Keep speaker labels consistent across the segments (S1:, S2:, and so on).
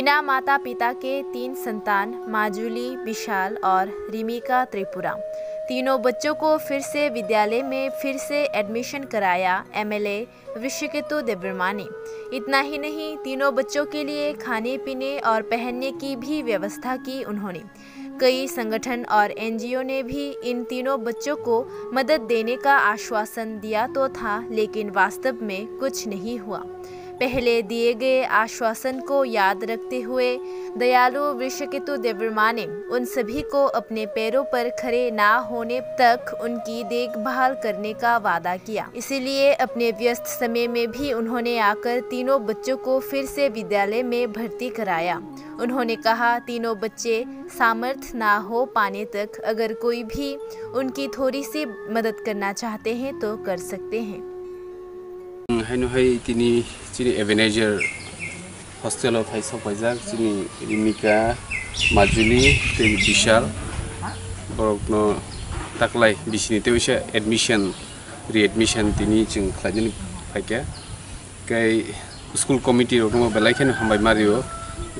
S1: बिना माता पिता के 3 संतान माजुली, विशाल और रिमिका त्रिपुरा। तीनों बच्चों को फिर से विद्यालय में फिर से एडमिशन कराया एमएलए ऋषिकेतु देबबर्मा ने। इतना ही नहीं, तीनों बच्चों के लिए खाने पीने और पहनने की भी व्यवस्था की उन्होंने। कई संगठन और एनजीओ ने भी इन तीनों बच्चों को मदद देने का आश्वासन दिया तो था, लेकिन वास्तव में कुछ नहीं हुआ। पहले दिए गए आश्वासन को याद रखते हुए दयालु ऋषिकेतु देबबर्मा ने उन सभी को अपने पैरों पर खड़े ना होने तक उनकी देखभाल करने का वादा किया। इसीलिए अपने व्यस्त समय में भी उन्होंने आकर तीनों बच्चों को फिर से विद्यालय में भर्ती कराया। उन्होंने कहा, तीनों बच्चे सामर्थ्य ना हो पाने तक अगर कोई भी उनकी थोड़ी सी मदद करना चाहते हैं तो कर सकते हैं।
S2: चिनी एवेनेजर हॉस्टेल ऑफ हाई सफाइजाक चिनी रिमिका माजुली विशाल बरकनो तकलाय बिसिनी तेवसे एडमिशन रीएडमिशन तिनी जों खालायनो फायके कई स्कूल कमिटी रखनो बेलायखेन हामबाय मारियो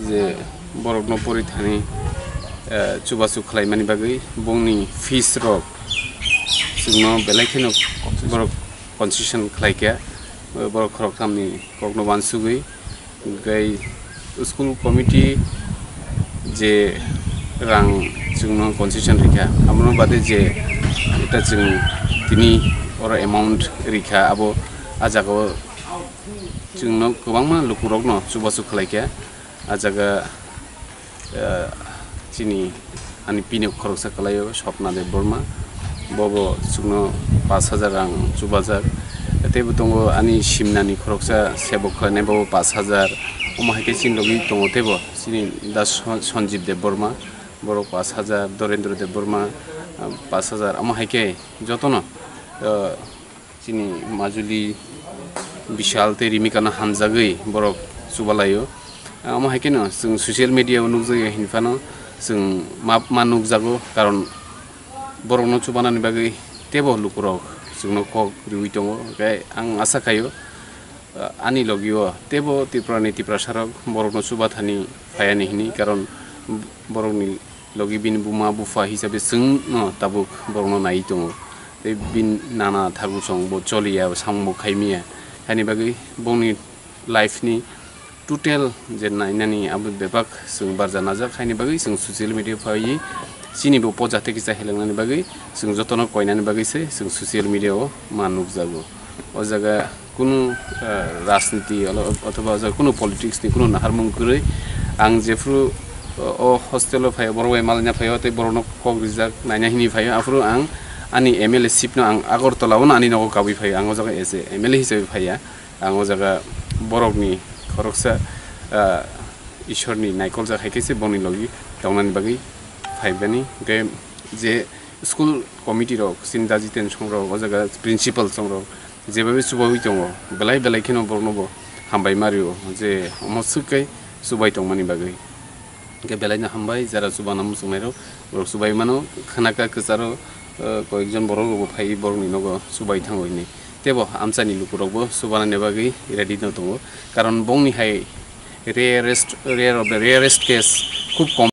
S2: जे बरकनो परिथानि चुबासु खालायमानि बागै बंनि फीस रक जोंनो बेलायखेन बरक कनसेसन खालायके बरक खरकथामनि कखनो बानसुगै गई स्कूल कमिटी जे रां जोंनो कनसेसन रिखा आमनो बादे जे एटा जों तिनि और एमाउन्ट रिखा आबो आजागो जोंनो गोबांमा लुकुरकनो चुबासु खालायके आजागा चिनि आनि पिनो खरकसा खालायो स्वप्ना देबबर्मा बबो जोंनो 5000 रां चुबाजार तेबो दंगो आनि सिमनानि खरकसा सेबक खालायनाय बाबो 5000 अमाहायके चिनलगि दङ तेबो चिनि दास सन्जीब देबबर्मा बरक 5000 दरेन्द्र देबबर्मा 5000 अमाहायके जतनो चिनि माजुली विशाल ते रिमिकानो हामजागै बरक सुबालायो अमाहायके न जों ससियेल मिडिया नुजायो हिनफानो जों मा नुजागो कारण बरकनो सुबानानि बागै तेबो लुकुरक जोंनो कक रिउइ दङ ओमफ्राय आं आसा खायो आनि लगियो तेबो त्रिपुरानि त्रिपुरासारक बरकनो सुबाथानि फायानि हिनि कारण बरकनि लगी बिन बुमा बुफा हिसाबै जोंनो ताबुक बरकनो नायै दङ बे बिन नाना थागुसं बो चलिया सामबो खायमिया हानि बागै बंनि लाइफनि टोटेल जे नायनानि आबो बेबाक जों बारजा नाजा खायनि बागै जों ससियेल मिडिया फायि चिनिबो पजाते किसा हेलांनानि बागै जों जतनो कयनानि बागैसो जों ससियेल मिडियायाव मानुक जागो ओ जागा कुनु राजनीति अथवा कुनु पलिटिक्सनि कुनु नाहारमुं गरै आं जेफ्रु ओ हस्टेलाव फाय बरवाय मालना फाय ते बरनो कक रिजाक नायनाहिनि फाय आफ्रु आं आनि एमएलए सिपनो आं आगरतलावनो आनि नगो गाबि फाय आं ओ जागा एसे एमएलए हिसाबै फाया आं ओ जागा बरकनि खरकसा ईश्वरनि नायकल जाखायकेसे बनि लगी दावनानि बागै फाइबानी के जे स्कूल कमिटी रक सिन्दा जितेन संग्रह जगह प्रिंसिपल संग्रह जेबाबे सुबावि दङ बेलाय बेलायखिनो बरनबो हामबाय मारियो जे अमसुकै सुबाय दंमानि बागै के बेलायनो हामबाय जारा सुबाना मुसुमायरो बर सुबाय मानो खानाका कसारो कयजन बरगबो फाइ बरनि नगो सुबाय थांगोनि तेबो आमसानि लुकुरबो सुबानानि बागै रेडी न दङ कारण बंनि हाय rare of the rarest case खूब कम